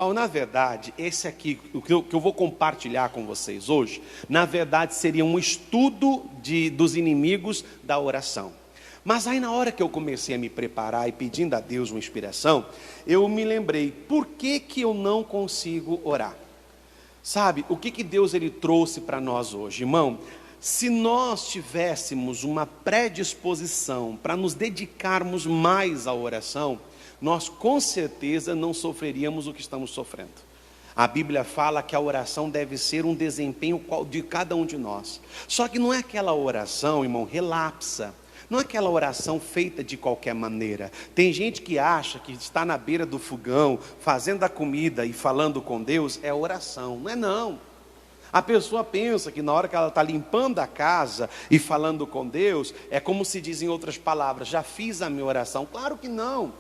Na verdade, esse aqui, o que eu vou compartilhar com vocês hoje, na verdade seria um estudo dos inimigos da oração. Mas aí na hora que eu comecei a me preparar e pedindo a Deus uma inspiração, eu me lembrei, por que eu não consigo orar? Sabe, o que Deus ele trouxe para nós hoje, irmão? Se nós tivéssemos uma predisposição para nos dedicarmos mais à oração, nós com certeza não sofreríamos o que estamos sofrendo. A Bíblia fala que a oração deve ser um desempenho de cada um de nós. Só que não é aquela oração, irmão, relapsa. Não é aquela oração feita de qualquer maneira. Tem gente que acha que está na beira do fogão, fazendo a comida e falando com Deus, é oração. Não é não. A pessoa pensa que na hora que ela está limpando a casa e falando com Deus, é como se diz em outras palavras, já fiz a minha oração. Claro que não.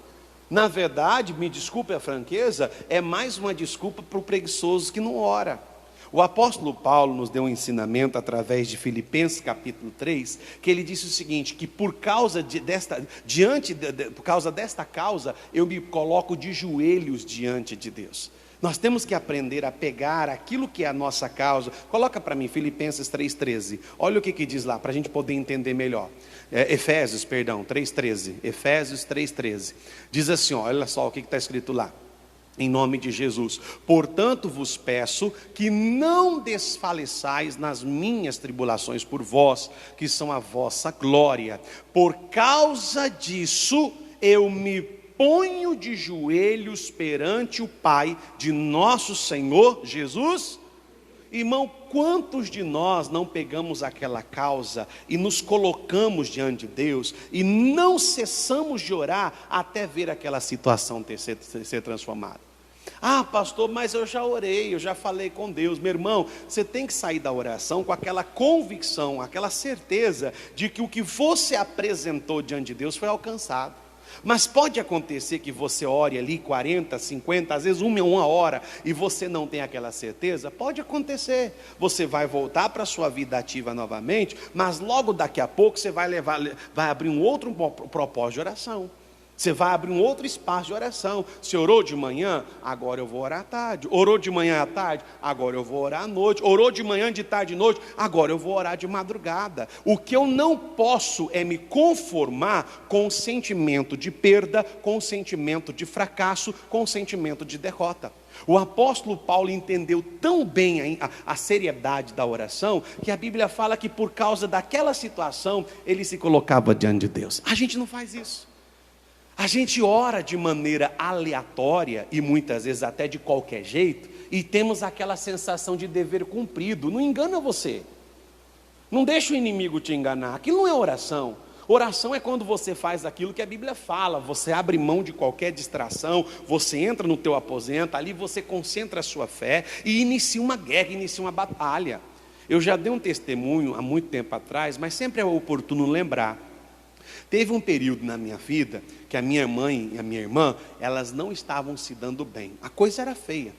Na verdade, me desculpe a franqueza, é mais uma desculpa para o preguiçoso que não ora. O apóstolo Paulo nos deu um ensinamento através de Filipenses capítulo 3, que ele disse o seguinte, que por causa desta causa, eu me coloco de joelhos diante de Deus. Nós temos que aprender a pegar aquilo que é a nossa causa. Coloca para mim Filipenses 3,13. Olha o que diz lá, para a gente poder entender melhor. Efésios 3,13. Efésios 3,13. Diz assim, olha só o que está escrito lá. Em nome de Jesus. Portanto vos peço que não desfaleçais nas minhas tribulações por vós, que são a vossa glória. Por causa disso eu me ponho de joelhos perante o Pai de nosso Senhor Jesus. Irmão, quantos de nós não pegamos aquela causa e nos colocamos diante de Deus e não cessamos de orar até ver aquela situação ser transformada? Ah, pastor, mas eu já orei, eu já falei com Deus. Meu irmão, você tem que sair da oração com aquela convicção, aquela certeza de que o que você apresentou diante de Deus foi alcançado. Mas pode acontecer que você ore ali 40, 50, às vezes uma hora e você não tem aquela certeza? Pode acontecer, você vai voltar para a sua vida ativa novamente, mas logo daqui a pouco você vai abrir um outro propósito de oração. Você vai abrir um outro espaço de oração. Se orou de manhã, agora eu vou orar à tarde. Orou de manhã à tarde, agora eu vou orar à noite. Orou de manhã, de tarde e noite, agora eu vou orar de madrugada. O que eu não posso é me conformar com o sentimento de perda, com o sentimento de fracasso, com o sentimento de derrota. O apóstolo Paulo entendeu tão bem a seriedade da oração, que a Bíblia fala que por causa daquela situação, ele se colocava diante de Deus. A gente não faz isso. A gente ora de maneira aleatória e muitas vezes até de qualquer jeito e temos aquela sensação de dever cumprido. Não engana você. Não deixa o inimigo te enganar. Aquilo não é oração. Oração é quando você faz aquilo que a Bíblia fala. Você abre mão de qualquer distração, você entra no teu aposento, ali você concentra a sua fé e inicia uma guerra, inicia uma batalha. Eu já dei um testemunho há muito tempo atrás, mas sempre é oportuno lembrar. Teve um período na minha vida que a minha mãe e a minha irmã, elas não estavam se dando bem. A coisa era feia,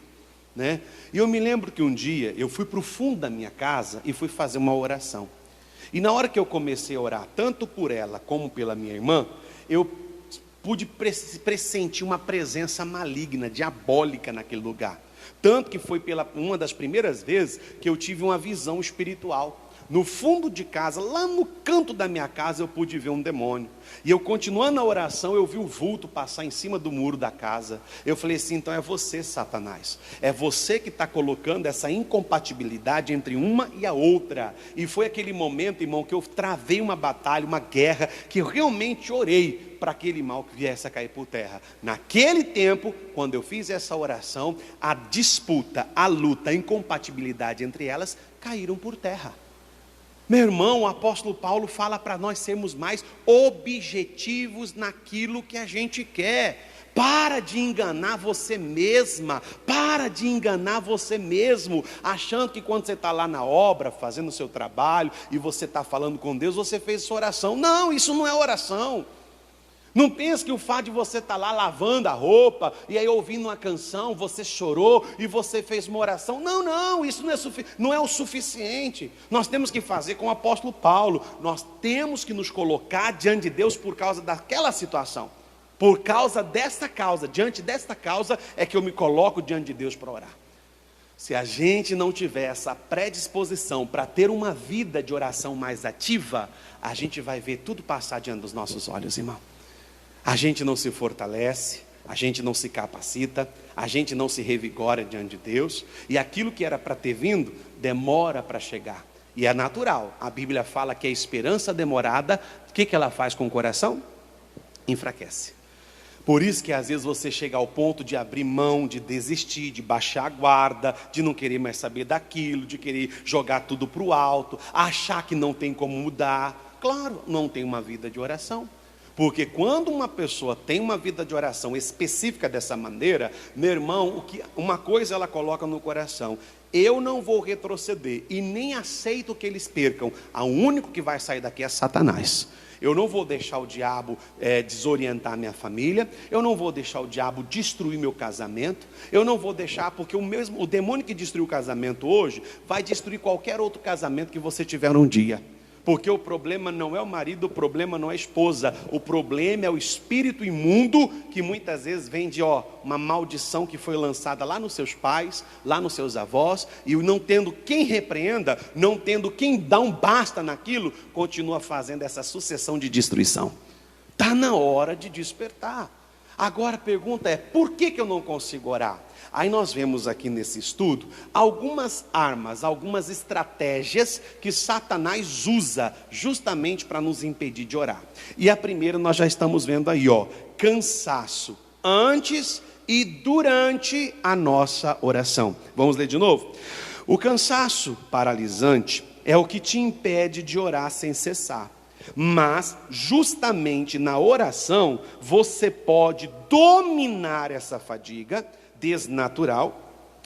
né? E eu me lembro que um dia eu fui para o fundo da minha casa e fui fazer uma oração. E na hora que eu comecei a orar, tanto por ela como pela minha irmã, eu pude pressentir uma presença maligna, diabólica naquele lugar. Tanto que foi uma das primeiras vezes que eu tive uma visão espiritual. No fundo de casa, lá no canto da minha casa, eu pude ver um demônio. E eu continuando a oração, eu vi o vulto passar em cima do muro da casa. Eu falei assim, então é você, Satanás. É você que está colocando essa incompatibilidade entre uma e a outra. E foi aquele momento, irmão, que eu travei uma batalha, uma guerra, que eu realmente orei para aquele mal que viesse a cair por terra. Naquele tempo, quando eu fiz essa oração, a disputa, a luta, a incompatibilidade entre elas caíram por terra. Meu irmão, o apóstolo Paulo fala para nós sermos mais objetivos naquilo que a gente quer. Para de enganar você mesma, para de enganar você mesmo, achando que quando você está lá na obra, fazendo o seu trabalho, e você está falando com Deus, você fez sua oração. Não, isso não é oração. Não pense que o fato de você estar lá lavando a roupa, e aí ouvindo uma canção, você chorou e você fez uma oração. Não, isso não é o suficiente. Nós temos que fazer como o apóstolo Paulo. Nós temos que nos colocar diante de Deus por causa daquela situação. Por causa desta causa, diante desta causa, é que eu me coloco diante de Deus para orar. Se a gente não tiver essa predisposição para ter uma vida de oração mais ativa, a gente vai ver tudo passar diante dos nossos olhos, irmão. A gente não se fortalece, a gente não se capacita, a gente não se revigora diante de Deus, e aquilo que era para ter vindo, demora para chegar. E é natural, a Bíblia fala que a esperança demorada, o que ela faz com o coração? Enfraquece. Por isso que às vezes você chega ao ponto de abrir mão, de desistir, de baixar a guarda, de não querer mais saber daquilo, de querer jogar tudo para o alto, achar que não tem como mudar. Claro, não tem uma vida de oração. Porque quando uma pessoa tem uma vida de oração específica dessa maneira, meu irmão, uma coisa ela coloca no coração: eu não vou retroceder e nem aceito que eles percam. O único que vai sair daqui é Satanás. Eu não vou deixar o diabo desorientar minha família. Eu não vou deixar o diabo destruir meu casamento. Eu não vou deixar, porque o demônio que destruiu o casamento hoje vai destruir qualquer outro casamento que você tiver um dia. Porque o problema não é o marido, o problema não é a esposa, o problema é o espírito imundo, que muitas vezes vem de uma maldição que foi lançada lá nos seus pais, lá nos seus avós, e não tendo quem repreenda, não tendo quem dá um basta naquilo, continua fazendo essa sucessão de destruição. Está na hora de despertar. Agora a pergunta é: por que eu não consigo orar? Aí nós vemos aqui nesse estudo algumas armas, algumas estratégias que Satanás usa justamente para nos impedir de orar. E a primeira nós já estamos vendo aí, cansaço antes e durante a nossa oração. Vamos ler de novo? O cansaço paralisante é o que te impede de orar sem cessar. Mas justamente na oração você pode dominar essa fadiga desnatural,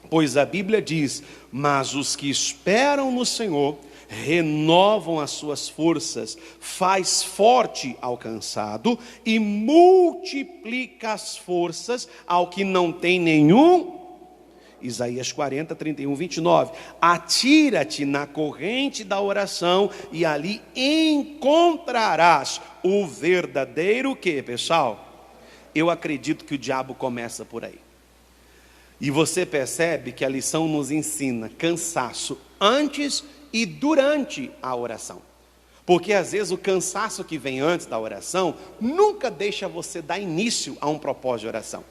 pois a Bíblia diz: mas os que esperam no Senhor renovam as suas forças, faz forte ao cansado e multiplica as forças ao que não tem nenhum. Isaías 40, 31, 29. Atira-te na corrente da oração e ali encontrarás o verdadeiro quê, pessoal? Eu acredito que o diabo começa por aí. E você percebe que a lição nos ensina cansaço antes e durante a oração. Porque às vezes o cansaço que vem antes da oração nunca deixa você dar início a um propósito de oração.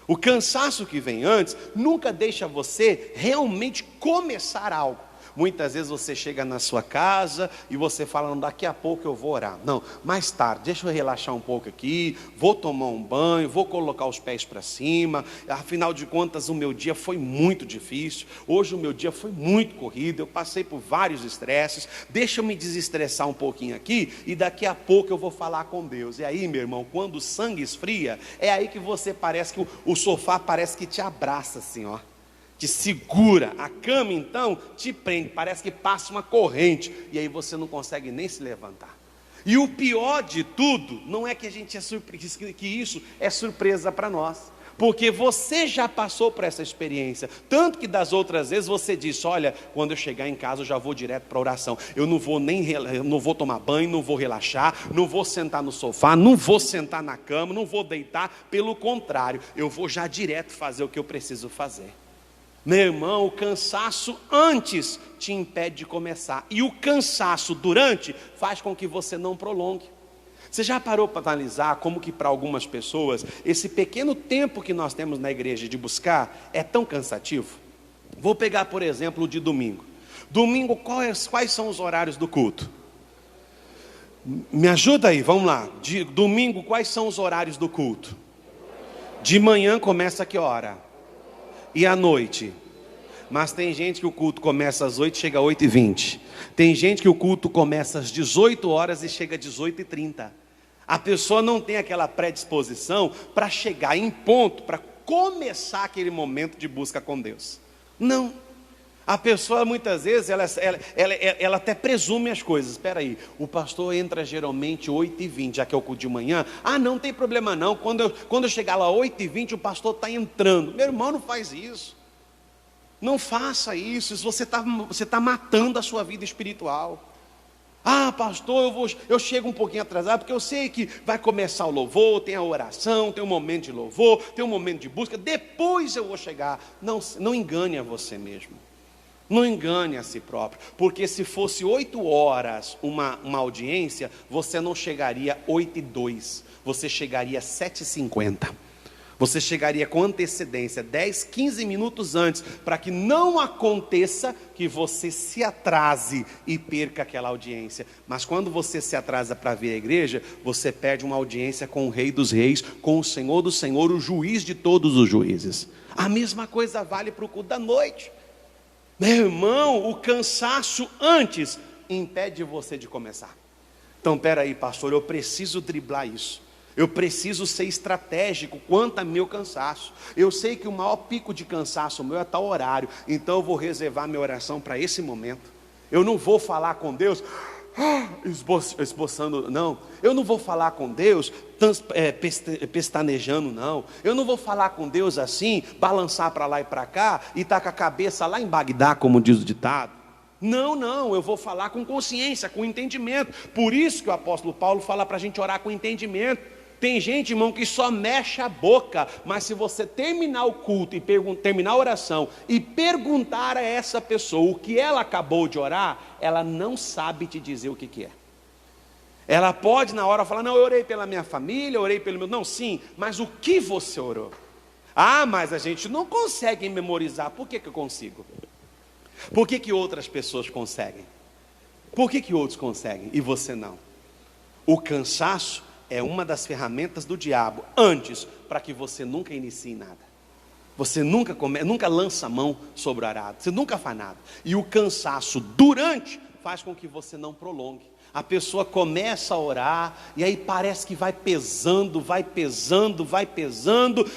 O cansaço que vem antes nunca deixa você realmente começar algo. Muitas vezes você chega na sua casa e você fala: não, daqui a pouco eu vou orar. Não, mais tarde, deixa eu relaxar um pouco aqui, vou tomar um banho, vou colocar os pés para cima. Afinal de contas, o meu dia foi muito difícil. Hoje o meu dia foi muito corrido, eu passei por vários estresses. Deixa eu me desestressar um pouquinho aqui e daqui a pouco eu vou falar com Deus. E aí, meu irmão, quando o sangue esfria, é aí que você parece que o sofá parece que te abraça assim, te segura, a cama então te prende, parece que passa uma corrente, e aí você não consegue nem se levantar. E o pior de tudo, não é que a gente que isso é surpresa para nós, porque você já passou por essa experiência, tanto que das outras vezes você disse: olha, quando eu chegar em casa eu já vou direto para a oração, eu não vou tomar banho, não vou relaxar, não vou sentar no sofá, não vou sentar na cama, não vou deitar, pelo contrário, eu vou já direto fazer o que eu preciso fazer. Meu irmão, o cansaço antes te impede de começar, e o cansaço durante faz com que você não prolongue. Você já parou para analisar como que para algumas pessoas esse pequeno tempo que nós temos na igreja de buscar é tão cansativo? Vou pegar por exemplo o de domingo. Domingo, quais são os horários do culto? Me ajuda aí, vamos lá. De domingo, quais são os horários do culto? De manhã começa a que hora? E à noite? Mas tem gente que o culto começa às 8 e chega às 8h20. Tem gente que o culto começa às 18 horas e chega às 18h30. A pessoa não tem aquela predisposição para chegar em ponto, para começar aquele momento de busca com Deus. Não. A pessoa muitas vezes, ela até presume as coisas. Espera aí, o pastor entra geralmente 8h20, já que é o culto de manhã. Ah, não tem problema não, quando eu chegar lá 8h20 o pastor está entrando. Meu irmão, não faz isso. Não faça isso, você tá matando a sua vida espiritual. Ah, pastor, eu chego um pouquinho atrasado, porque eu sei que vai começar o louvor, tem a oração, tem um momento de louvor, tem um momento de busca, depois eu vou chegar. Não engane a você mesmo. Não engane a si próprio, porque se fosse 8 horas uma audiência, você não chegaria 8:02, você chegaria 7:50. Você chegaria com antecedência, 10, 15 minutos antes, para que não aconteça que você se atrase e perca aquela audiência. Mas quando você se atrasa para vir à igreja, você perde uma audiência com o Rei dos Reis, com o Senhor do Senhor, o juiz de todos os juízes. A mesma coisa vale para o culto da noite. Meu irmão, o cansaço antes impede você de começar. Então, peraí, pastor, eu preciso driblar isso. Eu preciso ser estratégico quanto a meu cansaço. Eu sei que o maior pico de cansaço meu é tal horário, então eu vou reservar minha oração para esse momento. Eu não vou falar com Deus esboçando, não. Eu não vou falar com Deus pestanejando, não. Eu não vou falar com Deus assim, balançar para lá e para cá e estar com a cabeça lá em Bagdá, como diz o ditado. Não, eu vou falar com consciência, com entendimento. Por isso que o apóstolo Paulo fala para a gente orar com entendimento. Tem gente, irmão, que só mexe a boca, mas se você terminar o culto e terminar a oração e perguntar a essa pessoa o que ela acabou de orar, ela não sabe te dizer o que é. Ela pode na hora falar, não, eu orei pela minha família, eu orei pelo meu... Não, sim, mas o que você orou? Ah, mas a gente não consegue memorizar. Por que eu consigo? Por que outras pessoas conseguem? Por que outros conseguem e você não? O cansaço é uma das ferramentas do diabo, antes, para que você nunca inicie nada. Você nunca lança a mão sobre o arado, você nunca faz nada. E o cansaço durante faz com que você não prolongue. A pessoa começa a orar, e aí parece que vai pesando,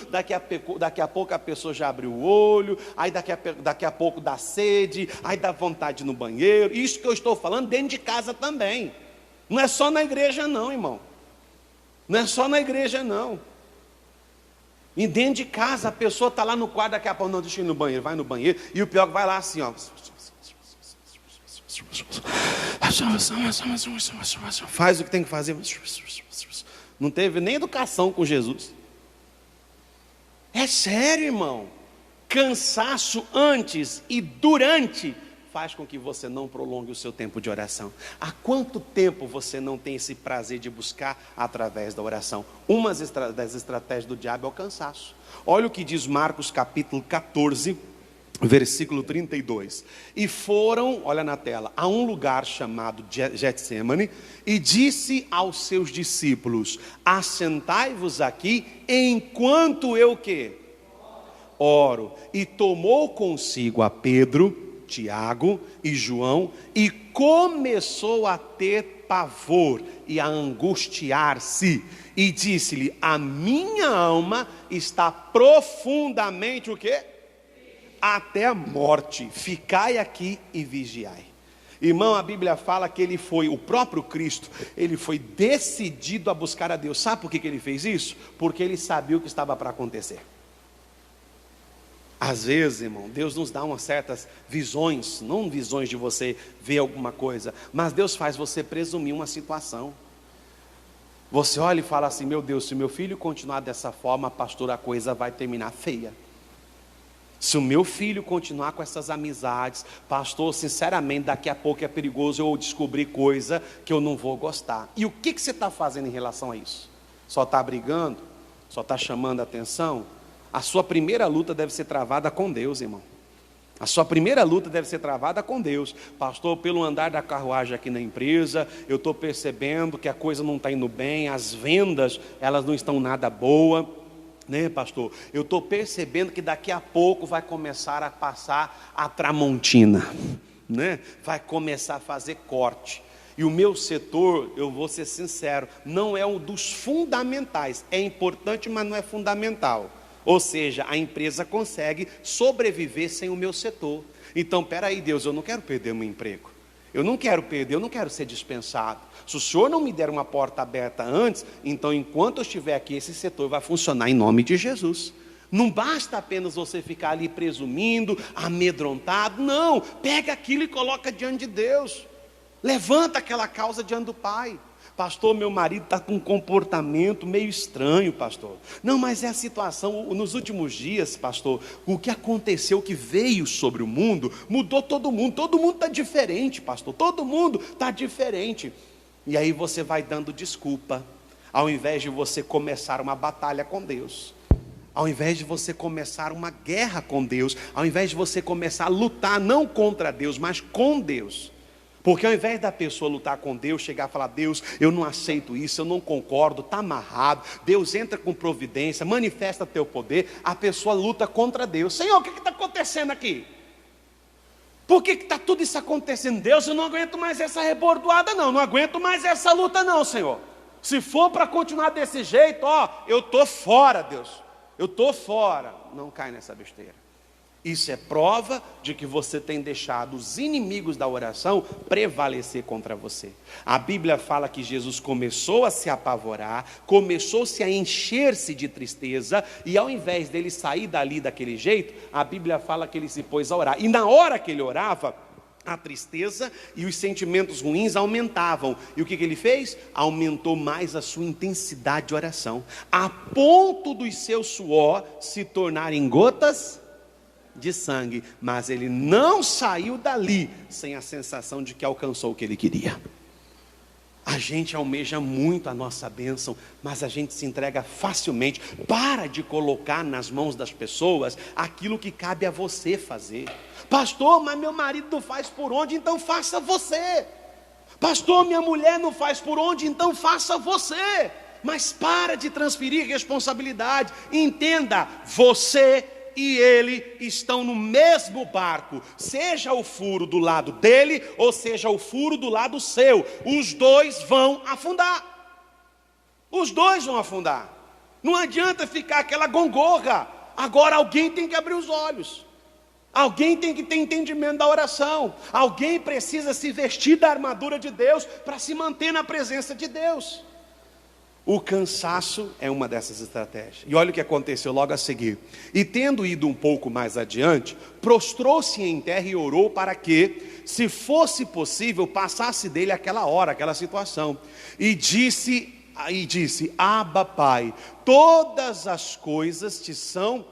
daqui a pouco a pessoa já abre o olho, aí daqui a pouco dá sede, aí dá vontade de ir no banheiro. Isso que eu estou falando dentro de casa também. Não é só na igreja não, irmão. Não é só na igreja não. E dentro de casa a pessoa está lá no quarto, daqui a pouco, não, deixa eu ir no banheiro, vai no banheiro, e o pior que vai lá assim, ó. Faz o que tem que fazer. Não teve nem educação com Jesus. É sério, irmão. Cansaço antes e durante faz com que você não prolongue o seu tempo de oração. Há quanto tempo você não tem esse prazer de buscar através da oração? Uma das estratégias do diabo é o cansaço. Olha o que diz Marcos capítulo 14, versículo 32. E foram, olha na tela, a um lugar chamado Getsemane, e disse aos seus discípulos: assentai-vos aqui, enquanto eu quê? Oro. E tomou consigo a Pedro, Tiago e João, e começou a ter pavor e a angustiar-se, e disse-lhe: a minha alma está profundamente o quê? Até a morte, ficai aqui e vigiai. Irmão, a Bíblia fala que o próprio Cristo, ele foi decidido a buscar a Deus. Sabe por que ele fez isso? Porque ele sabia o que estava para acontecer. Às vezes, irmão, Deus nos dá umas certas visões, não visões de você ver alguma coisa, mas Deus faz você presumir uma situação. Você olha e fala assim: meu Deus, se meu filho continuar dessa forma, pastor, a coisa vai terminar feia. Se o meu filho continuar com essas amizades, pastor, sinceramente, daqui a pouco é perigoso eu descobrir coisa que eu não vou gostar. E o que você está fazendo em relação a isso? Só está brigando? Só está chamando a atenção? A sua primeira luta deve ser travada com Deus, irmão. A sua primeira luta deve ser travada com Deus. Pastor, pelo andar da carruagem aqui na empresa, eu estou percebendo que a coisa não está indo bem, as vendas, elas não estão nada boas, né, pastor? Eu estou percebendo que daqui a pouco vai começar a passar a tramontina, né? Vai começar a fazer corte. E o meu setor, eu vou ser sincero, não é um dos fundamentais. É importante, mas não é fundamental. Ou seja, a empresa consegue sobreviver sem o meu setor. Então, peraí, Deus, eu não quero perder meu emprego. Eu não quero ser dispensado. Se o Senhor não me der uma porta aberta antes, então enquanto eu estiver aqui, esse setor vai funcionar em nome de Jesus. Não basta apenas você ficar ali presumindo, amedrontado. Não, pega aquilo e coloca diante de Deus. Levanta aquela causa diante do Pai. Pastor, meu marido está com um comportamento meio estranho, pastor. Não, mas é a situação, nos últimos dias, pastor, o que aconteceu, que veio sobre o mundo, mudou todo mundo está diferente, pastor, todo mundo está diferente. E aí você vai dando desculpa, ao invés de você começar uma batalha com Deus, ao invés de você começar uma guerra com Deus, ao invés de você começar a lutar não contra Deus, mas com Deus. Porque ao invés da pessoa lutar com Deus, chegar e falar: Deus, eu não aceito isso, eu não concordo, está amarrado, Deus entra com providência, manifesta teu poder, a pessoa luta contra Deus. Senhor, o que está acontecendo aqui? Por que está tudo isso acontecendo? Deus, eu não aguento mais essa rebordoada não aguento mais essa luta não, Senhor. Se for para continuar desse jeito, eu estou fora, Deus, eu estou fora. Não cai nessa besteira. Isso é prova de que você tem deixado os inimigos da oração prevalecer contra você. A Bíblia fala que Jesus começou a se apavorar, começou-se a encher-se de tristeza, e ao invés dele sair dali daquele jeito, a Bíblia fala que ele se pôs a orar. E na hora que ele orava, a tristeza e os sentimentos ruins aumentavam. E o que ele fez? Aumentou mais a sua intensidade de oração, a ponto dos seus suor se tornarem gotas de sangue. Mas ele não saiu dali sem a sensação de que alcançou o que ele queria. A gente almeja muito a nossa bênção, mas a gente se entrega facilmente. Para de colocar nas mãos das pessoas aquilo que cabe a você fazer. Pastor, mas meu marido não faz por onde, então faça você. Pastor, minha mulher não faz por onde, então faça você. Mas para de transferir responsabilidade. Entenda, você e ele estão no mesmo barco, seja o furo do lado dele, ou seja o furo do lado seu, os dois vão afundar. Os dois vão afundar. Não adianta ficar aquela gongorra. Agora alguém tem que abrir os olhos, alguém tem que ter entendimento da oração, alguém precisa se vestir da armadura de Deus para se manter na presença de Deus. O cansaço é uma dessas estratégias. E olha o que aconteceu logo a seguir. E tendo ido um pouco mais adiante, prostrou-se em terra e orou para que, se fosse possível, passasse dele aquela hora, aquela situação. E disse: Abba, Pai, todas as coisas te são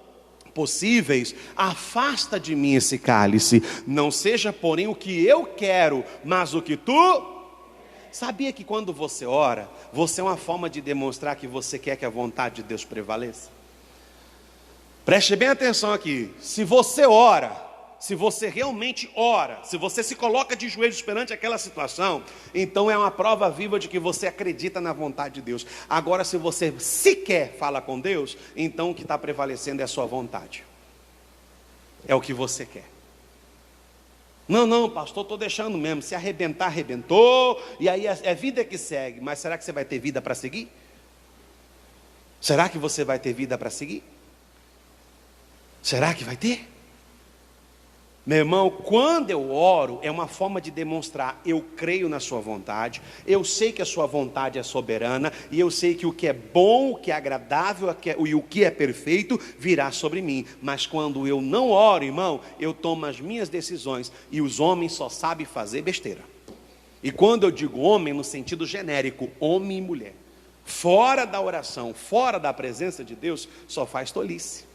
possíveis, afasta de mim esse cálice. Não seja, porém, o que eu quero, mas o que tu... Sabia que quando você ora, você é uma forma de demonstrar que você quer que a vontade de Deus prevaleça? Preste bem atenção aqui. Se você ora, se você realmente ora, se você se coloca de joelhos perante aquela situação, então é uma prova viva de que você acredita na vontade de Deus. Agora, se você sequer fala com Deus, então o que está prevalecendo é a sua vontade, é o que você quer. Não, pastor, estou deixando mesmo. Se arrebentar, arrebentou. E aí é vida que segue. Mas será que você vai ter vida para seguir? Será que você vai ter vida para seguir? Será que vai ter? Meu irmão, quando eu oro, é uma forma de demonstrar: eu creio na sua vontade, eu sei que a sua vontade é soberana, e eu sei que o que é bom, o que é agradável e o que é perfeito virá sobre mim. Mas quando eu não oro, irmão, eu tomo as minhas decisões, e os homens só sabem fazer besteira. E quando eu digo homem, no sentido genérico, homem e mulher, fora da oração, fora da presença de Deus, só faz tolice.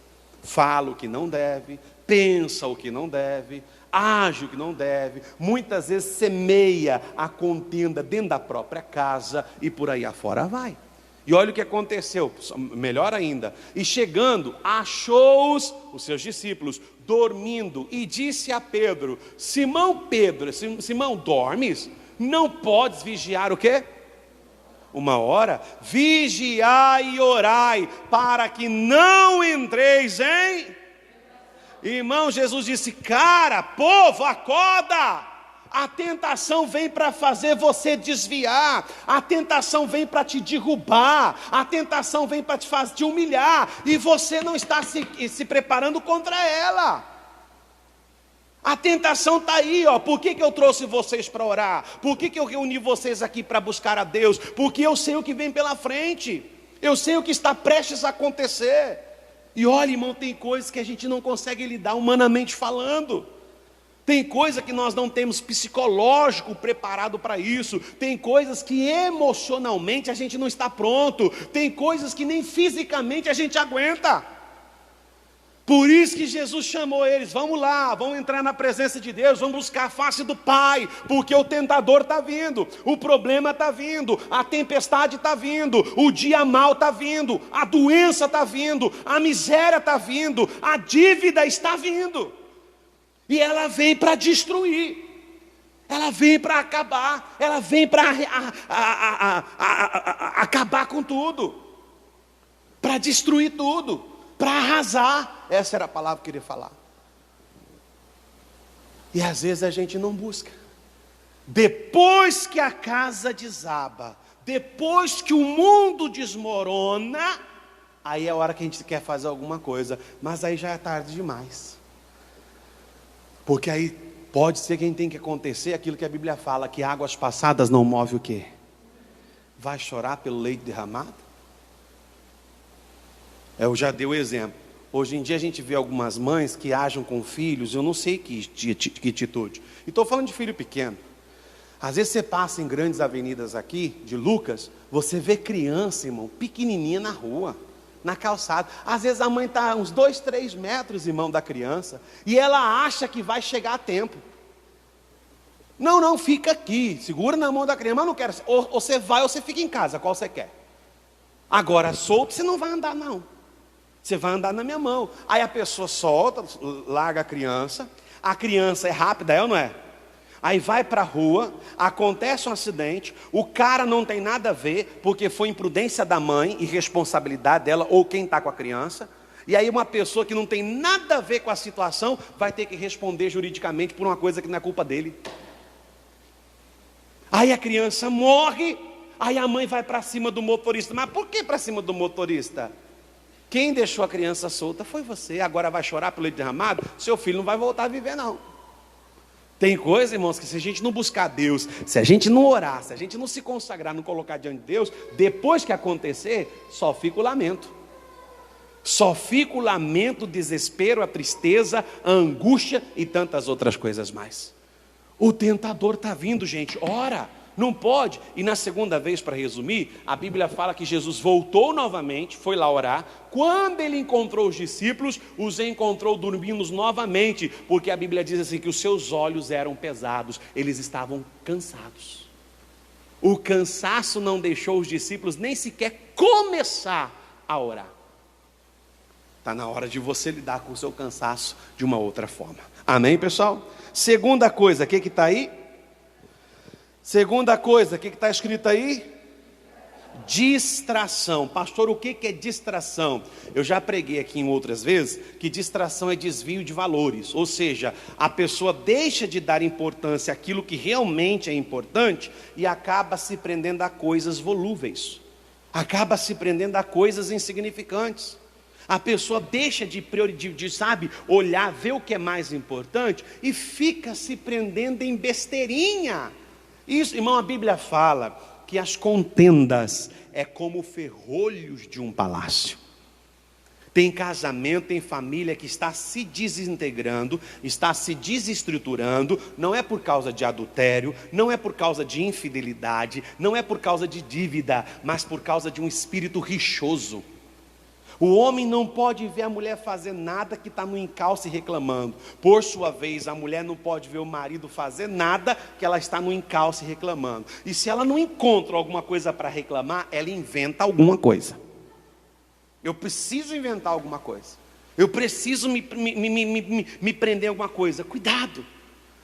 Fala o que não deve, pensa o que não deve, age o que não deve, muitas vezes semeia a contenda dentro da própria casa e por aí afora vai. E olha o que aconteceu, melhor ainda: e chegando, achou os seus discípulos dormindo, e disse a Pedro: Simão, dormes? Não podes vigiar o quê? Uma hora? Vigiai e orai, para que não entreis em... Irmão, Jesus disse: cara, povo, acorda! A tentação vem para fazer você desviar, a tentação vem para te derrubar, a tentação vem para te humilhar, e você não está se preparando contra ela. A tentação está aí, ó. Por que eu trouxe vocês para orar? Por que eu reuni vocês aqui para buscar a Deus? Porque eu sei o que vem pela frente, eu sei o que está prestes a acontecer. E olha, irmão, tem coisas que a gente não consegue lidar humanamente falando. Tem coisa que nós não temos psicológico preparado para isso. Tem coisas que emocionalmente a gente não está pronto. Tem coisas que nem fisicamente a gente aguenta. Por isso que Jesus chamou eles: vamos lá, vamos entrar na presença de Deus, vamos buscar a face do Pai, porque o tentador está vindo, o problema está vindo, a tempestade está vindo, o dia mau está vindo, a doença está vindo, a miséria está vindo, a dívida está vindo. E ela vem para destruir, ela vem para acabar, ela vem para acabar com tudo, para destruir tudo, para arrasar. Essa era a palavra que eu queria falar. E às vezes a gente não busca. Depois que a casa desaba, depois que o mundo desmorona, aí é a hora que a gente quer fazer alguma coisa, mas aí já é tarde demais. Porque aí pode ser que tem que acontecer aquilo que a Bíblia fala, que águas passadas não move o quê? Vai chorar pelo leite derramado? Eu já dei o exemplo. Hoje em dia a gente vê algumas mães que agem com filhos, eu não sei que atitude. E estou falando de filho pequeno. Às vezes você passa em grandes avenidas aqui, de Lucas, você vê criança, irmão, pequenininha na rua, na calçada. Às vezes a mãe está uns 2, 3 metros, irmão, da criança, e ela acha que vai chegar a tempo. Não, fica aqui, segura na mão da criança, mas não quero. Ou você vai ou você fica em casa, qual você quer? Agora, solto, você não vai andar não. Você vai andar na minha mão. Aí a pessoa solta, larga a criança é rápida, é ou não é? Aí vai para a rua, acontece um acidente, o cara não tem nada a ver, porque foi imprudência da mãe e responsabilidade dela, ou quem está com a criança. E aí uma pessoa que não tem nada a ver com a situação, vai ter que responder juridicamente por uma coisa que não é culpa dele. Aí a criança morre, aí a mãe vai para cima do motorista. Mas por que para cima do motorista? Quem deixou a criança solta foi você. Agora vai chorar pelo leite derramado? Seu filho não vai voltar a viver não. Tem coisa, irmãos, que se a gente não buscar Deus, se a gente não orar, se a gente não se consagrar, não colocar diante de Deus, depois que acontecer, só fica o lamento. Só fica o lamento, o desespero, a tristeza, a angústia e tantas outras coisas mais. O tentador está vindo, gente, ora, não pode. E na segunda vez, para resumir, a Bíblia fala que Jesus voltou novamente, foi lá orar. Quando ele encontrou os discípulos, os encontrou dormindo novamente, porque a Bíblia diz assim que os seus olhos eram pesados, eles estavam cansados. O cansaço não deixou os discípulos nem sequer começar a orar. Está na hora de você lidar com o seu cansaço de uma outra forma. Amém, pessoal? Segunda coisa, o que está aí? Segunda coisa, o que está escrito aí? Distração. Pastor, o que é distração? Eu já preguei aqui em outras vezes que distração é desvio de valores. Ou seja, a pessoa deixa de dar importância àquilo que realmente é importante e acaba se prendendo a coisas volúveis. Acaba se prendendo a coisas insignificantes. A pessoa deixa de olhar, ver o que é mais importante e fica se prendendo em besteirinha. Isso, irmão, a Bíblia fala que as contendas é como ferrolhos de um palácio. Tem casamento, tem família que está se desintegrando, está se desestruturando, não é por causa de adultério, não é por causa de infidelidade, não é por causa de dívida, mas por causa de um espírito rixoso. O homem não pode ver a mulher fazer nada que está no encalço reclamando. Por sua vez, a mulher não pode ver o marido fazer nada que ela está no encalço reclamando. E se ela não encontra alguma coisa para reclamar, ela inventa alguma coisa. Eu preciso inventar alguma coisa. Eu preciso me prender em alguma coisa. Cuidado.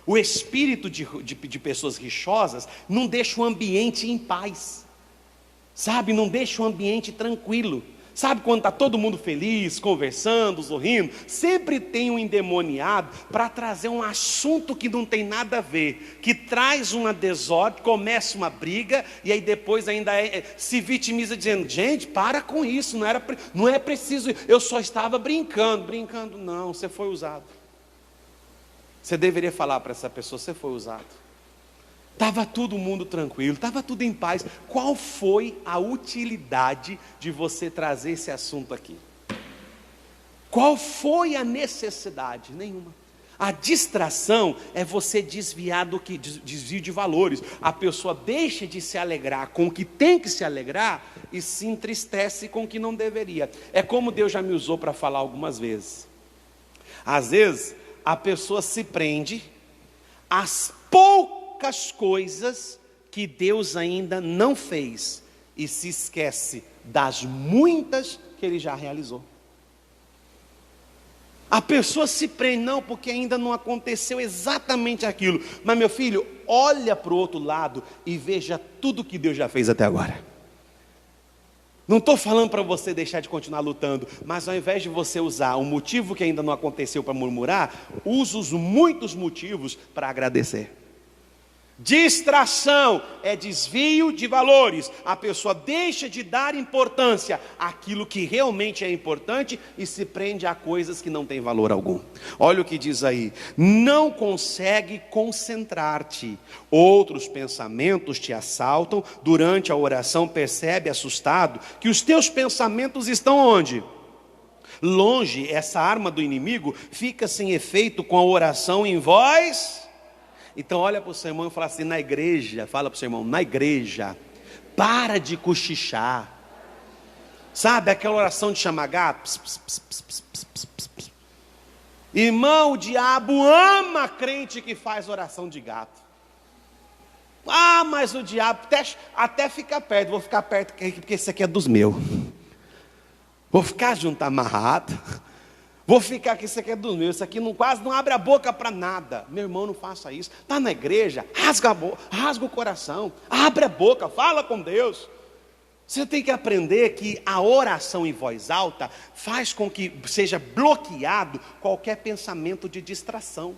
O espírito de pessoas rixosas não deixa o ambiente em paz. Sabe, não deixa o ambiente tranquilo. Sabe quando está todo mundo feliz, conversando, sorrindo? Sempre tem um endemoniado para trazer um assunto que não tem nada a ver, que traz uma desordem, começa uma briga, e aí depois ainda se vitimiza dizendo, gente, para com isso, não é preciso, eu só estava brincando. Brincando não, você foi usado. Você deveria falar para essa pessoa, você foi usado. Estava todo mundo tranquilo, estava tudo em paz. Qual foi a utilidade de você trazer esse assunto aqui? Qual foi a necessidade? Nenhuma. A distração é você desviar do que desvio de valores. A pessoa deixa de se alegrar com o que tem que se alegrar e se entristece com o que não deveria. É como Deus já me usou para falar algumas vezes. Às vezes a pessoa se prende às poucas coisas que Deus ainda não fez e se esquece das muitas que Ele já realizou. A pessoa se prende, não, porque ainda não aconteceu exatamente aquilo. Mas meu filho, olha para o outro lado e veja tudo que Deus já fez até agora. Não estou falando para você deixar de continuar lutando, mas ao invés de você usar o motivo que ainda não aconteceu para murmurar, use os muitos motivos para agradecer. Distração é desvio de valores. A pessoa deixa de dar importância àquilo que realmente é importante e se prende a coisas que não têm valor algum. Olha o que diz aí: não consegue concentrar-te, outros pensamentos te assaltam. Durante a oração percebe assustado que os teus pensamentos estão onde? Longe. Essa arma do inimigo fica sem efeito com a oração em voz. Então olha para o seu irmão e fala assim, na igreja, fala para o seu irmão, na igreja, para de cochichar. Sabe aquela oração de chamar gato? Pss, pss, pss, pss, pss, pss, pss, pss. Irmão, o diabo ama crente que faz oração de gato. Ah, mas o diabo até fica perto, vou ficar perto porque esse aqui é dos meus. Vou ficar junto amarrado. Vou ficar aqui, isso aqui é dos meus, isso aqui quase não abre a boca para nada. Meu irmão, não faça isso. Está na igreja, rasga o coração, abre a boca, fala com Deus. Você tem que aprender que a oração em voz alta faz com que seja bloqueado qualquer pensamento de distração.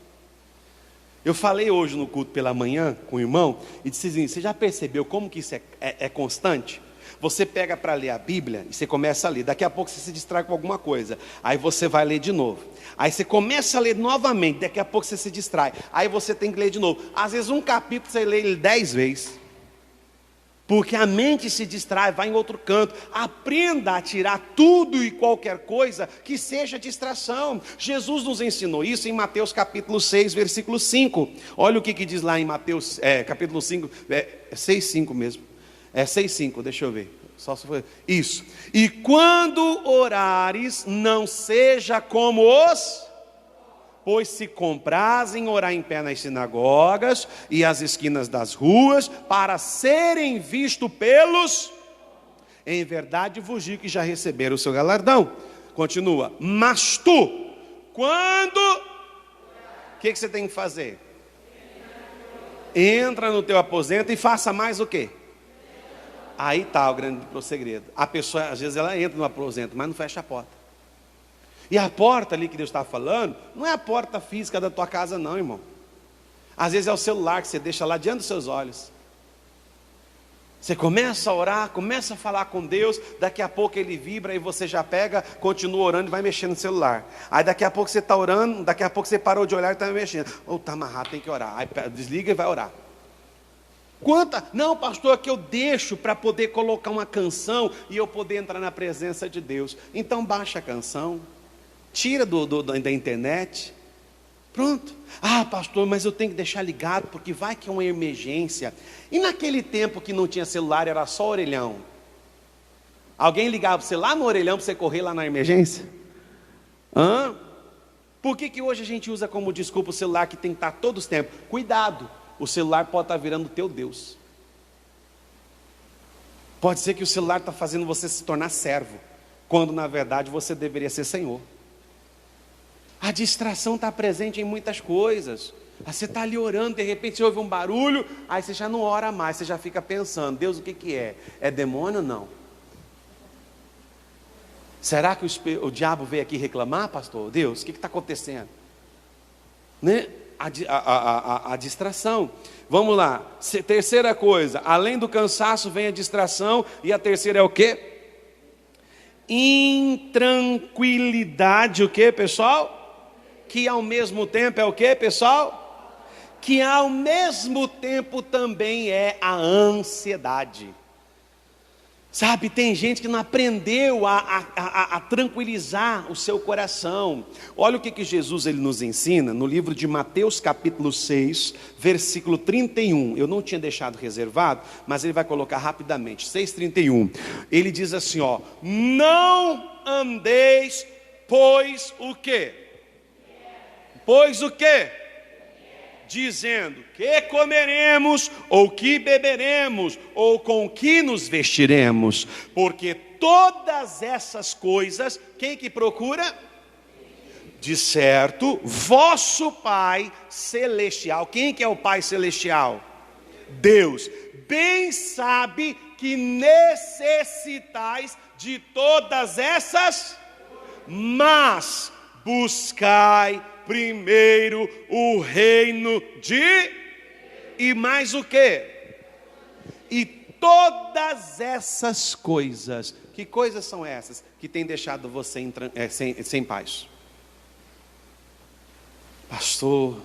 Eu falei hoje no culto pela manhã com o irmão e disse assim, você já percebeu como que isso é constante? Você pega para ler a Bíblia e você começa a ler. Daqui a pouco você se distrai com alguma coisa. Aí você vai ler de novo. Aí você começa a ler novamente. Daqui a pouco você se distrai. Aí você tem que ler de novo. Às vezes um capítulo você lê ele 10 vezes. Porque a mente se distrai, vai em outro canto. Aprenda a tirar tudo e qualquer coisa que seja distração. Jesus nos ensinou isso em Mateus capítulo 6, versículo 5. Olha o que diz lá em Mateus capítulo 5, 6, 5 mesmo. 6,5, deixa eu ver. Só se for isso. E quando orares, não seja como pois se comprazem orar em pé nas sinagogas e às esquinas das ruas, para serem vistos pelos. Em verdade vos digo que já receberam o seu galardão. Continua. Mas tu, quando, o que você tem que fazer? Entra no teu aposento e faça mais o quê? Aí está o grande segredo. A pessoa, às vezes, ela entra no aposento, mas não fecha a porta. E a porta ali que Deus está falando, não é a porta física da tua casa não, irmão. Às vezes é o celular que você deixa lá diante dos seus olhos. Você começa a orar, começa a falar com Deus, daqui a pouco ele vibra e você já pega, continua orando e vai mexendo no celular. Aí daqui a pouco você está orando, daqui a pouco você parou de olhar e está mexendo. Está amarrado, tem que orar. Aí desliga e vai orar. Não, pastor, que eu deixo para poder colocar uma canção e eu poder entrar na presença de Deus. Então baixa a canção, tira da internet, pronto. Ah, pastor, mas eu tenho que deixar ligado porque vai que é uma emergência. E naquele tempo que não tinha celular, era só orelhão. Alguém ligava você lá no orelhão para você correr lá na emergência? Por que hoje a gente usa como desculpa o celular que tem que estar todos os tempos? Cuidado. O celular pode estar virando teu Deus. Pode ser que o celular está fazendo você se tornar servo, quando na verdade você deveria ser Senhor. A distração está presente em muitas coisas. Você está ali orando, de repente você ouve um barulho, aí você já não ora mais, você já fica pensando, Deus, o que é? É demônio ou não? Será que o diabo veio aqui reclamar, pastor? Deus, o que está acontecendo? Né? A distração. Vamos lá. Terceira coisa, além do cansaço vem a distração. E a terceira é o quê? Intranquilidade. O quê, pessoal? Que ao mesmo tempo é o quê, pessoal? Que ao mesmo tempo também é a ansiedade. Sabe, tem gente que não aprendeu a tranquilizar o seu coração. Olha o que Jesus ele nos ensina no livro de Mateus capítulo 6, versículo 31. Eu não tinha deixado reservado, mas ele vai colocar rapidamente, 6:31. Ele diz assim, ó: não andeis, pois o quê? Pois o quê? Dizendo, que comeremos, ou que beberemos, ou com que nos vestiremos, porque todas essas coisas, quem que procura? De certo, vosso Pai Celestial. Quem que é o Pai Celestial? Deus. Bem sabe que necessitais de todas essas, mas buscai primeiro o reino e mais o quê? E todas essas coisas. Que coisas são essas que têm deixado você sem paz? Pastor,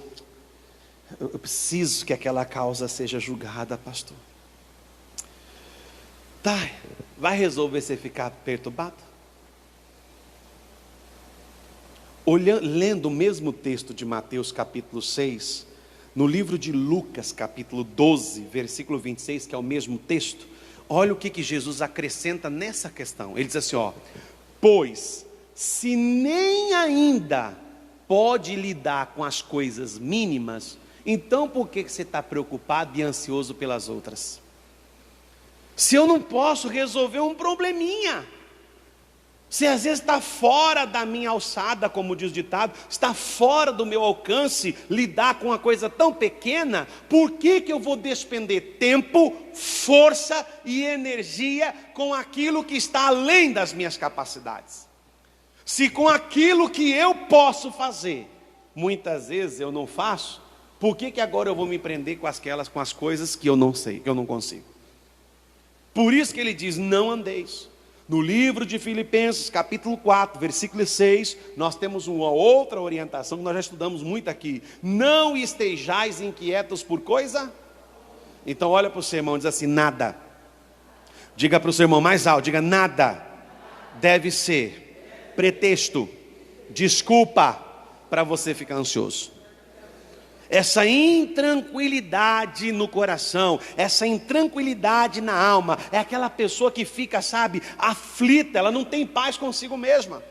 eu preciso que aquela causa seja julgada, pastor. Tá, vai resolver você ficar perturbado? Lendo o mesmo texto de Mateus capítulo 6, no livro de Lucas capítulo 12, versículo 26, que é o mesmo texto, olha o que Jesus acrescenta nessa questão. Ele diz assim, ó: pois se nem ainda pode lidar com as coisas mínimas, então por que você está preocupado e ansioso pelas outras? Se eu não posso resolver um probleminha, se às vezes está fora da minha alçada, como diz o ditado, está fora do meu alcance lidar com uma coisa tão pequena, por que eu vou despender tempo, força e energia com aquilo que está além das minhas capacidades? Se com aquilo que eu posso fazer, muitas vezes eu não faço, por que agora eu vou me prender com as coisas que eu não sei, que eu não consigo? Por isso que ele diz, não andeis. No livro de Filipenses, capítulo 4, versículo 6, nós temos uma outra orientação que nós já estudamos muito aqui. Não estejais inquietos por coisa. Então olha para o seu irmão e diz assim, nada. Diga para o seu irmão mais alto, diga nada deve ser pretexto, desculpa para você ficar ansioso. Essa intranquilidade no coração, essa intranquilidade na alma, é aquela pessoa que fica, sabe, aflita, ela não tem paz consigo mesma.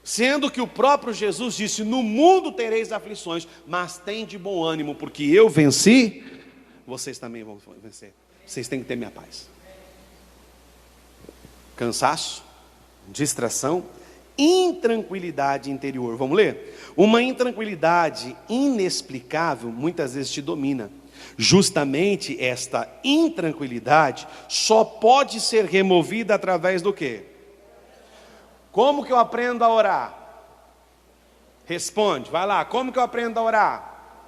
Sendo que o próprio Jesus disse, no mundo tereis aflições, mas tem de bom ânimo, porque eu venci, vocês também vão vencer. Vocês têm que ter minha paz. Cansaço, distração, intranquilidade interior. Vamos ler? Uma intranquilidade inexplicável muitas vezes te domina. Justamente esta intranquilidade só pode ser removida através do quê? Como que eu aprendo a orar? Responde, vai lá, como que eu aprendo a orar?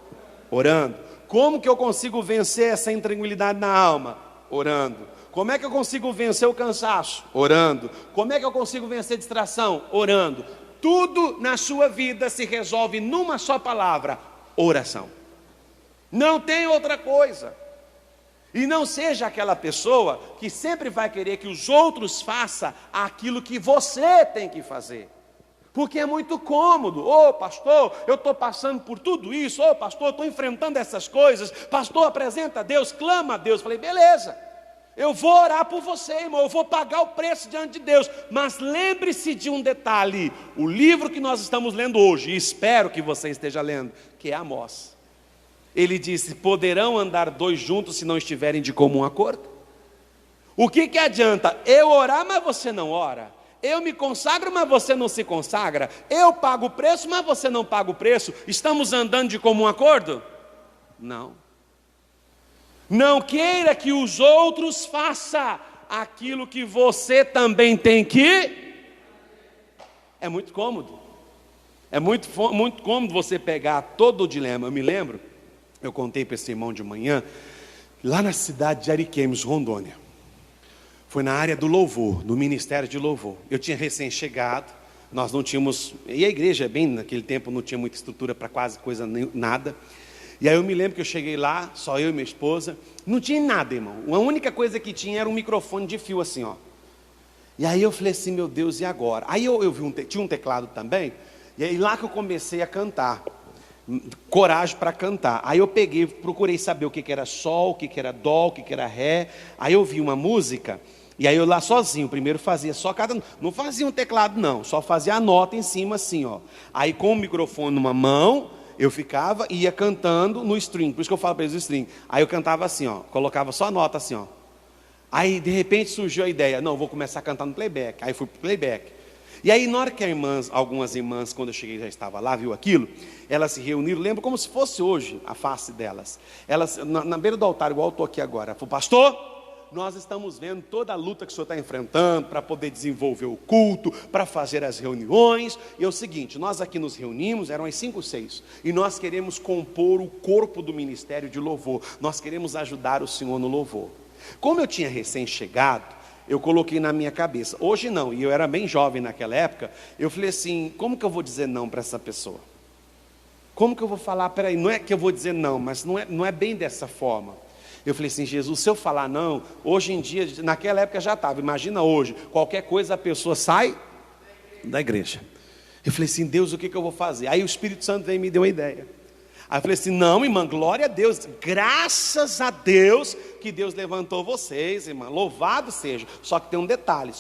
Orando. Como que eu consigo vencer essa intranquilidade na alma? Orando. Como é que eu consigo vencer o cansaço? Orando. Como é que eu consigo vencer a distração? Orando. Tudo na sua vida se resolve numa só palavra: oração. Não tem outra coisa. E não seja aquela pessoa que sempre vai querer que os outros façam aquilo que você tem que fazer. Porque é muito cômodo. Ô pastor, eu estou passando por tudo isso. Ô pastor, eu estou enfrentando essas coisas. Pastor, apresenta a Deus, clama a Deus. Falei, beleza. Eu vou orar por você, irmão, eu vou pagar o preço diante de Deus, mas lembre-se de um detalhe, o livro que nós estamos lendo hoje, e espero que você esteja lendo, que é Amós. Ele disse, poderão andar dois juntos se não estiverem de comum acordo? O que adianta eu orar, mas você não ora? Eu me consagro, mas você não se consagra? Eu pago o preço, mas você não paga o preço? Estamos andando de comum acordo? Não. Não queira que os outros façam aquilo que você também tem que. É muito cômodo. É muito cômodo você pegar todo o dilema. Eu me lembro, eu contei para esse irmão de manhã, lá na cidade de Ariquemes, Rondônia. Foi na área do louvor, no ministério de louvor. Eu tinha recém-chegado, nós não tínhamos, e a igreja bem naquele tempo não tinha muita estrutura para quase coisa nada. E aí eu me lembro que eu cheguei lá, só eu e minha esposa, não tinha nada, irmão. A única coisa que tinha era um microfone de fio assim, ó. E aí eu falei assim, meu Deus, e agora? Aí eu vi tinha um teclado também, e aí lá que eu comecei a cantar, coragem para cantar. Aí eu peguei, procurei saber o que era sol, o que era dó, o que era ré. Aí eu vi uma música, e aí eu lá sozinho, primeiro fazia só cada... Não fazia um teclado não, só fazia a nota em cima assim, ó. Aí com o microfone numa mão, eu ficava e ia cantando no string, por isso que eu falo para eles o string. Aí eu cantava assim, ó, colocava só a nota assim, ó. Aí de repente surgiu a ideia, não, vou começar a cantar no playback. Aí fui para o playback. E aí na hora que algumas irmãs, quando eu cheguei já estava lá, viu aquilo, elas se reuniram, lembro como se fosse hoje a face delas. Elas, na beira do altar, igual eu estou aqui agora, falou, pastor, nós estamos vendo toda a luta que o senhor está enfrentando para poder desenvolver o culto, para fazer as reuniões. E é o seguinte, nós aqui nos reunimos, eram as 5, 6, e nós queremos compor o corpo do ministério de louvor, nós queremos ajudar o senhor no louvor. Como eu tinha recém-chegado, eu coloquei na minha cabeça, hoje não, e eu era bem jovem naquela época, eu falei assim, como que eu vou dizer não para essa pessoa? Como que eu vou falar, peraí, não é que eu vou dizer não, mas não é bem dessa forma. Eu falei assim, Jesus, se eu falar não, hoje em dia, naquela época já estava, imagina hoje, qualquer coisa a pessoa sai da igreja. Eu falei assim, Deus, o que eu vou fazer? Aí o Espírito Santo veio e me deu uma ideia. Aí eu falei assim, não, irmã, glória a Deus, graças a Deus que Deus levantou vocês, irmã, louvado seja. Só que tem um detalhe,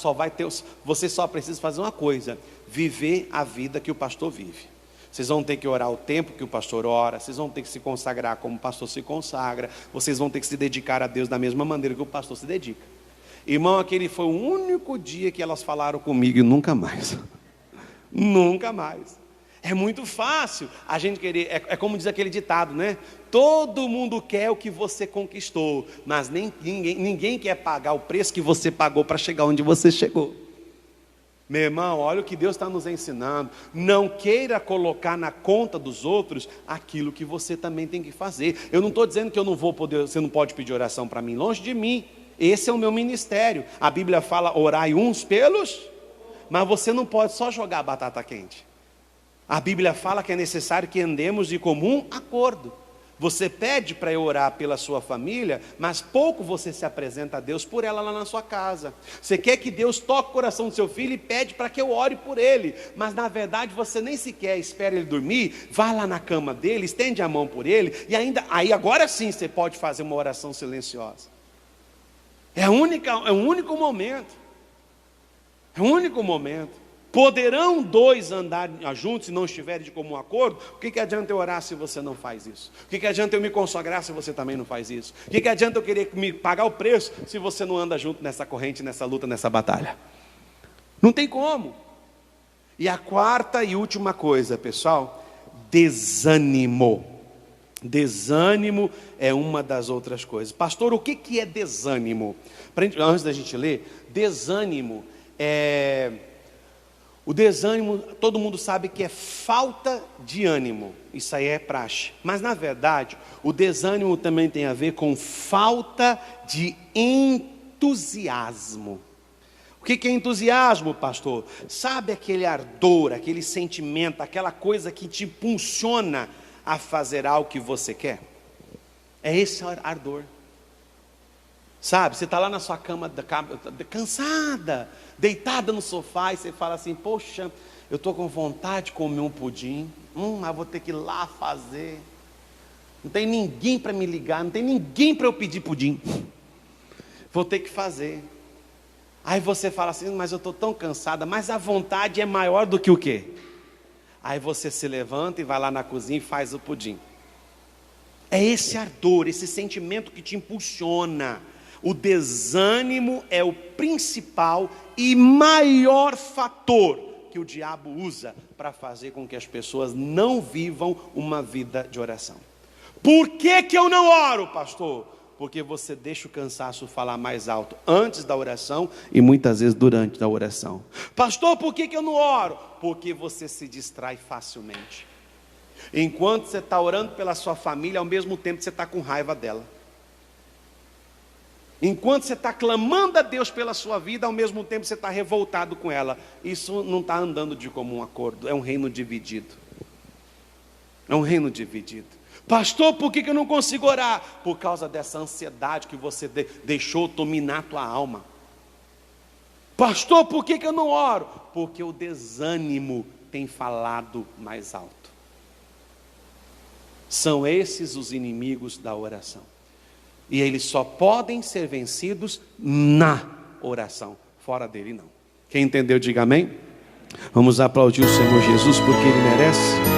você só precisa fazer uma coisa, viver a vida que o pastor vive. Vocês vão ter que orar o tempo que o pastor ora, vocês vão ter que se consagrar como o pastor se consagra, vocês vão ter que se dedicar a Deus da mesma maneira que o pastor se dedica. Irmão, aquele foi o único dia que elas falaram comigo e nunca mais. Nunca mais. É muito fácil a gente querer, é como diz aquele ditado, né? Todo mundo quer o que você conquistou, mas ninguém quer pagar o preço que você pagou para chegar onde você chegou. Meu irmão, olha o que Deus está nos ensinando. Não queira colocar na conta dos outros aquilo que você também tem que fazer. Eu não estou dizendo que eu não vou poder, você não pode pedir oração para mim, longe de mim. Esse é o meu ministério. A Bíblia fala, orai uns pelos, mas você não pode só jogar batata quente. A Bíblia fala que é necessário que andemos de comum acordo. Você pede para eu orar pela sua família, mas pouco você se apresenta a Deus por ela lá na sua casa. Você quer que Deus toque o coração do seu filho e pede para que eu ore por ele, mas na verdade você nem sequer espera ele dormir, vai lá na cama dele, estende a mão por ele, e aí agora sim você pode fazer uma oração silenciosa. É o único momento. É o único momento. Poderão dois andar juntos se não estiverem de comum acordo? O que adianta eu orar se você não faz isso? O que adianta eu me consagrar se você também não faz isso? O que adianta eu querer me pagar o preço se você não anda junto nessa corrente, nessa luta, nessa batalha? Não tem como. E a quarta e última coisa, pessoal, desânimo. Desânimo é uma das outras coisas. Pastor, o que é desânimo? Antes da gente ler, desânimo é... O desânimo, todo mundo sabe que é falta de ânimo, isso aí é praxe. Mas na verdade, o desânimo também tem a ver com falta de entusiasmo. O que é entusiasmo, pastor? Sabe aquele ardor, aquele sentimento, aquela coisa que te impulsiona a fazer algo que você quer? É esse ardor. Sabe, você está lá na sua cama, cansada, deitada no sofá, e você fala assim, poxa, eu estou com vontade de comer um pudim, mas vou ter que ir lá fazer, não tem ninguém para me ligar, não tem ninguém para eu pedir pudim, vou ter que fazer. Aí você fala assim, mas eu estou tão cansada, mas a vontade é maior do que o quê? Aí você se levanta e vai lá na cozinha e faz o pudim. É esse ardor, esse sentimento que te impulsiona. O desânimo é o principal e maior fator que o diabo usa para fazer com que as pessoas não vivam uma vida de oração. Por que eu não oro, pastor? Porque você deixa o cansaço falar mais alto antes da oração e muitas vezes durante a oração. Pastor, por que eu não oro? Porque você se distrai facilmente. Enquanto você está orando pela sua família, ao mesmo tempo você está com raiva dela. Enquanto você está clamando a Deus pela sua vida, ao mesmo tempo você está revoltado com ela. Isso não está andando de comum acordo, é um reino dividido. É um reino dividido. Pastor, por que eu não consigo orar? Por causa dessa ansiedade que você deixou dominar a tua alma. Pastor, por que eu não oro? Porque o desânimo tem falado mais alto. São esses os inimigos da oração. E eles só podem ser vencidos na oração. Fora dele não. Quem entendeu, diga amém. Vamos aplaudir o Senhor Jesus porque Ele merece.